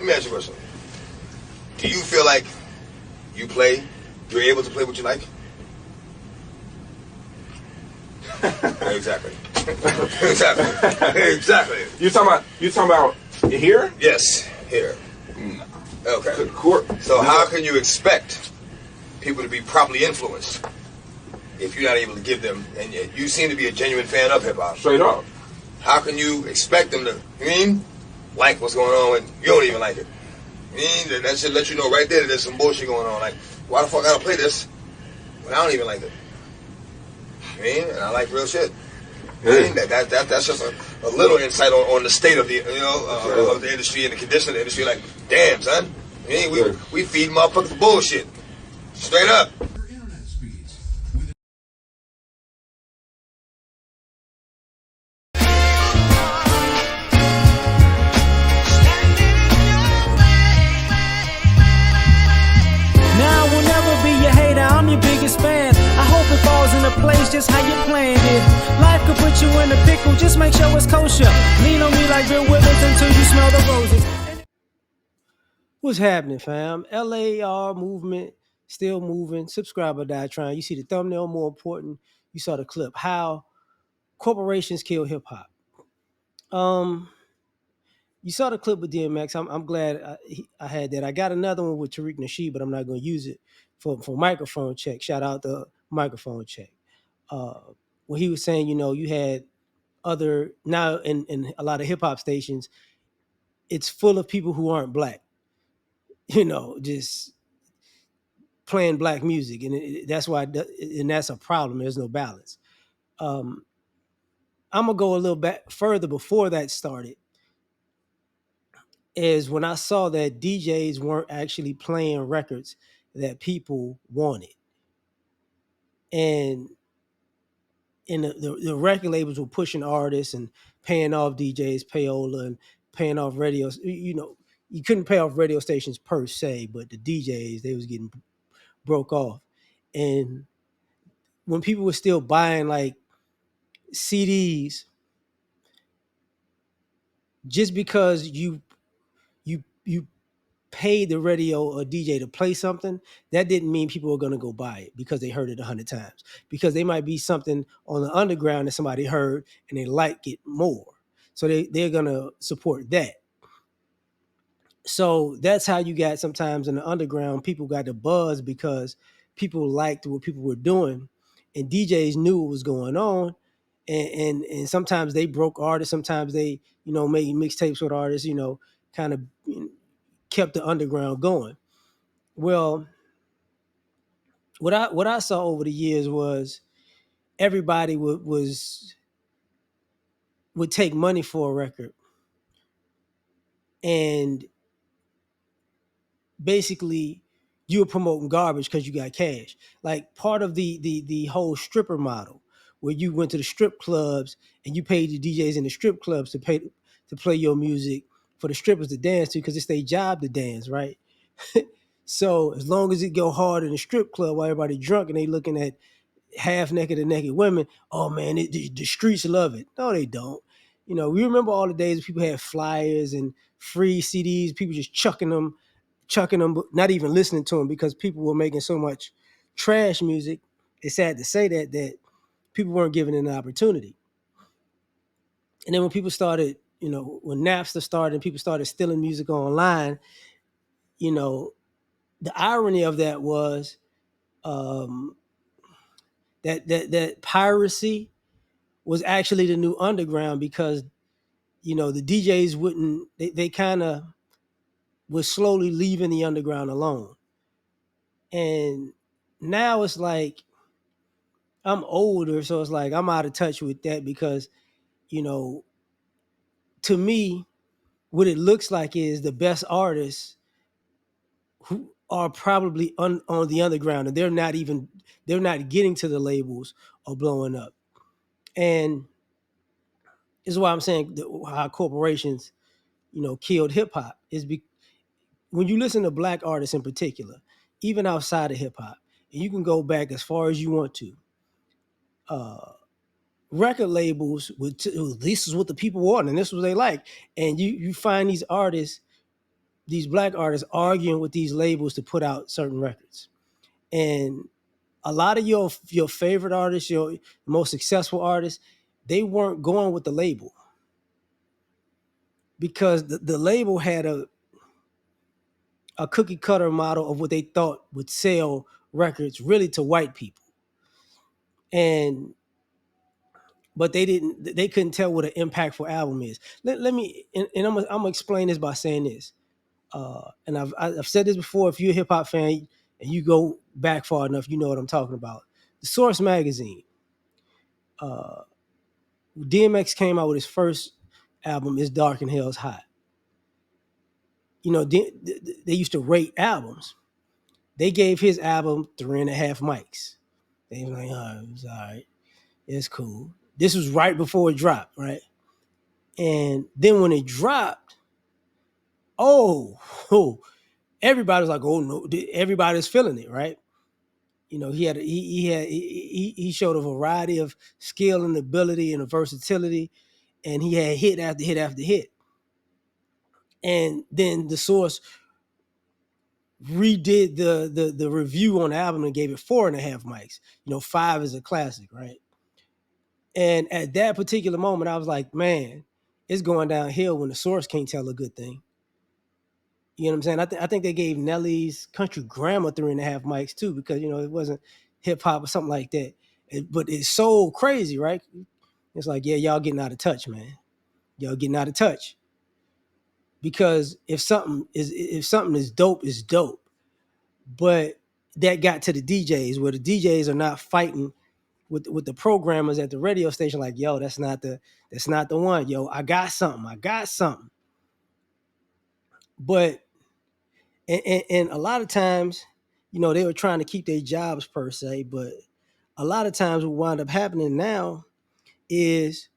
me ask you a question. Do you feel like you're able to play what you like? Exactly. Exactly. You talking about here? Yes, here. Okay. So how can you expect people to be properly influenced if you're not able to give them, and you seem to be a genuine fan of hip hop. Straight up. How can you expect them to, like what's going on when you don't even like it? That should let you know right there that there's some bullshit going on. Like, why the fuck I gotta play this when I don't even like it? And I like real shit. That's just a little insight on the state of the of the industry and the condition of the industry. Like, damn, son, we feed motherfuckers bullshit, straight up. Place just how you planned it. Life could put you in a pickle, just make sure it's kosher. Lean on me like Bill Withers until you smell the roses. What's happening, fam? L.A.R. movement, still moving. Subscribe or die trying. You see the thumbnail, more important, you saw the clip. How corporations kill hip hop. You saw the clip with DMX. I'm glad I had that. I got another one with Tariq Nasheed, but I'm not going to use it for microphone check. Shout out to microphone check. When he was saying, you had other, now in a lot of hip hop stations, it's full of people who aren't black, just playing black music. And that's why, and that's a problem. There's no balance. I'm going to go a little bit further before that started, is when I saw that DJs weren't actually playing records that people wanted. And the record labels were pushing artists and paying off DJs, payola, and paying off radios. You couldn't pay off radio stations per se, but the DJs, they was getting broke off. And when people were still buying like CDs, just because you paid the radio or DJ to play something, that didn't mean people were going to go buy it because they heard it 100 times. Because they might be something on the underground that somebody heard and they like it more. So they're going to support that. So that's how you got sometimes in the underground, people got the buzz because people liked what people were doing and DJs knew what was going on. And sometimes they broke artists. Sometimes they, made mixtapes with artists, kind of kept the underground going. Well, what I saw over the years was everybody would take money for a record, and basically you were promoting garbage because you got cash. Like part of the whole stripper model, where you went to the strip clubs and you paid the DJs in the strip clubs to play your music for the strippers to dance to because it's their job to dance, right? So as long as it go hard in the strip club while everybody drunk and they looking at half naked and naked women, oh man, the streets love it. No, they don't. We remember all the days people had flyers and free CDs, people just chucking them, but not even listening to them because people were making so much trash music. It's sad to say that people weren't given an opportunity. And then when people started, when Napster started and people started stealing music online, the irony of that was that piracy was actually the new underground because, the DJs wouldn't, they kind of was slowly leaving the underground alone. And now it's like, I'm older, so it's like I'm out of touch with that because, to me, what it looks like is the best artists who are probably on the underground and they're not getting to the labels or blowing up. And this is why I'm saying how corporations, killed hip hop is when you listen to black artists in particular, even outside of hip hop, and you can go back as far as you want to, record labels would this is what the people want and this is what they like. And you find these artists these black artists arguing with these labels to put out certain records. And a lot of your favorite artists, your most successful artists, they weren't going with the label because the label had a cookie cutter model of what they thought would sell records really to white people. And but they couldn't tell what an impactful album is. Let me, and I'm gonna explain this by saying this. And I've said this before. If you're a hip hop fan and you go back far enough, you know what I'm talking about. The Source magazine. Uh, DMX came out with his first album, "It's Dark and Hell's Hot." You know, they used to rate albums. They gave his album 3.5 mics. They was like, "Oh, it was all right. It's cool." This was right before it dropped, right? And then when it dropped, oh, oh, everybody was like, "Oh no!" Everybody's feeling it, right? You know, he showed a variety of skill and ability and a versatility, and he had hit after hit after hit. And then the Source redid the review on the album and gave it 4.5 mics. You know, 5 is a classic, right? And at that particular moment, I was like, man, it's going downhill when the Source can't tell a good thing. You know what I'm saying? I think they gave Nelly's Country Grammar 3.5 mics too, because you know it wasn't hip hop or something like that. But it's so crazy, right? It's like, yeah, y'all getting out of touch, man. Y'all getting out of touch. Because if something is dope, it's dope. But that got to the DJs where the DJs are not fighting with the programmers at the radio station, like, yo, that's not the one. Yo, I got something. But and a lot of times, you know, they were trying to keep their jobs per se, but a lot of times what wound up happening now is,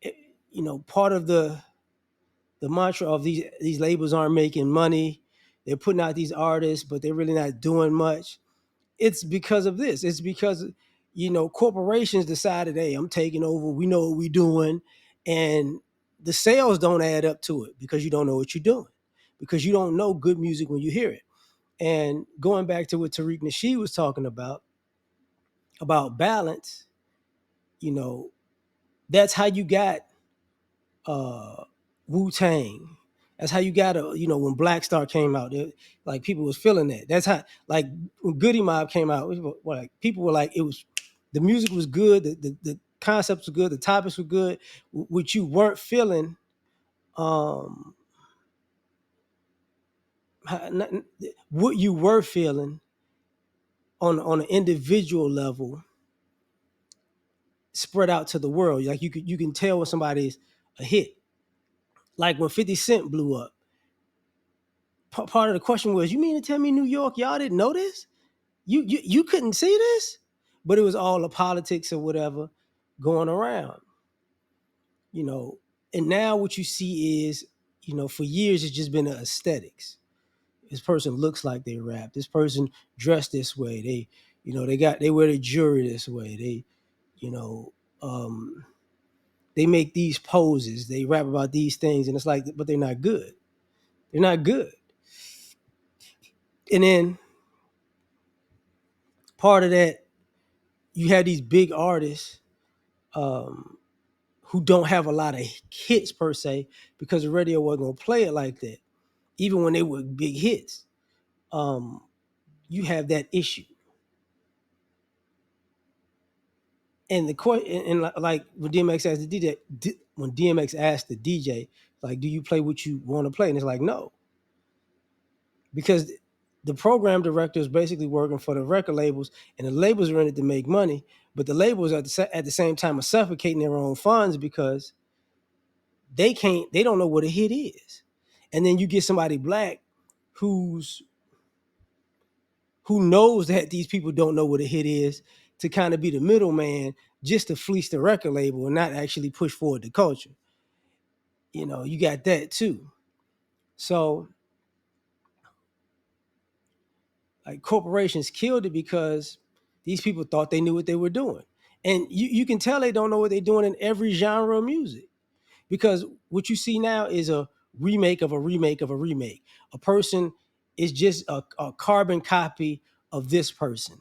you know, part of the mantra of these labels aren't making money. They're putting out these artists, but they're really not doing much. It's because of this. It's because, you know, corporations decided, hey, I'm taking over. We know what we're doing. And the sales don't add up to it because you don't know what you're doing, because you don't know good music when you hear it. And going back to what Tariq Nasheed was talking about balance, you know, that's how you got Wu Tang. That's how you got you know, when Black Star came out, like people was feeling that. That's how, like when Goody Mob came out, like people were like, it was, the music was good, the concepts were good, the topics were good. What you weren't feeling, um, what you were feeling on an individual level spread out to the world. Like you can tell when somebody's a hit. Like when 50 Cent blew up. Part of the question was, you mean to tell me New York, y'all didn't know this? You couldn't see this? But it was all the politics or whatever going around, you know. And now what you see is, you know, for years it's just been the aesthetics. This person looks like they rap. This person dressed this way. They, you know, they wear the jewelry this way. They, you know, they make these poses. They rap about these things, and it's like, but they're not good. They're not good. And then part of that, you have these big artists um, who don't have a lot of hits per se because the radio wasn't gonna play it like that. Even when they were big hits, um, you have that issue. And the question, and like when DMX asked the DJ, when DMX asked the DJ, like, "Do you play what you want to play?" And it's like, no, because the program director is basically working for the record labels, and the labels are in it to make money, but the labels at the same time are suffocating their own funds because they don't know what a hit is. And then you get somebody black who's who knows that these people don't know what a hit is, to kind of be the middleman just to fleece the record label and not actually push forward the culture. You know, you got that too. So like corporations killed it because these people thought they knew what they were doing. And you can tell they don't know what they're doing in every genre of music. Because what you see now is a remake of a remake of a remake. A person is just a carbon copy of this person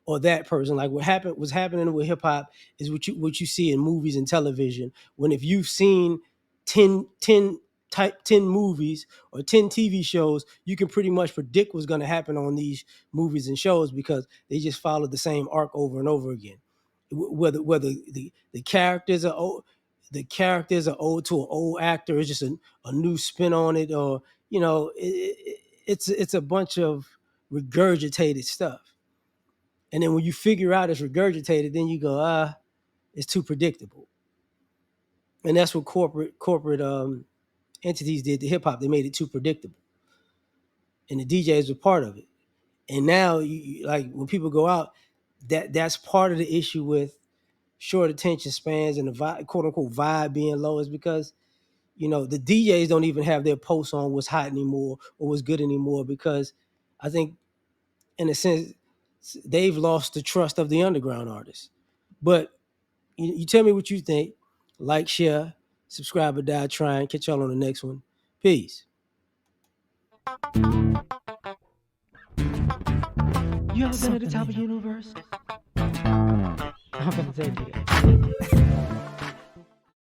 or that person. Like what's happening with hip hop is what you see in movies and television. When if you've seen 10 movies or 10 TV shows, you can pretty much predict what's going to happen on these movies and shows because they just follow the same arc over and over again. Whether the characters are old, the characters are owed to an old actor, it's just a new spin on it, or it's a bunch of regurgitated stuff. And then when you figure out it's regurgitated, then you go, it's too predictable. And that's what corporate entities did to hip hop. They made it too predictable, and the DJs were part of it. And now, like when people go out, that's part of the issue with short attention spans and the quote unquote vibe being low is because the DJs don't even have their posts on what's hot anymore or what's good anymore because I think in a sense they've lost the trust of the underground artists. But you tell me what you think. Like, share, subscribe, or die trying. Catch y'all on the next one. Peace. You ever been at the top of the universe? I'm gonna tell you that.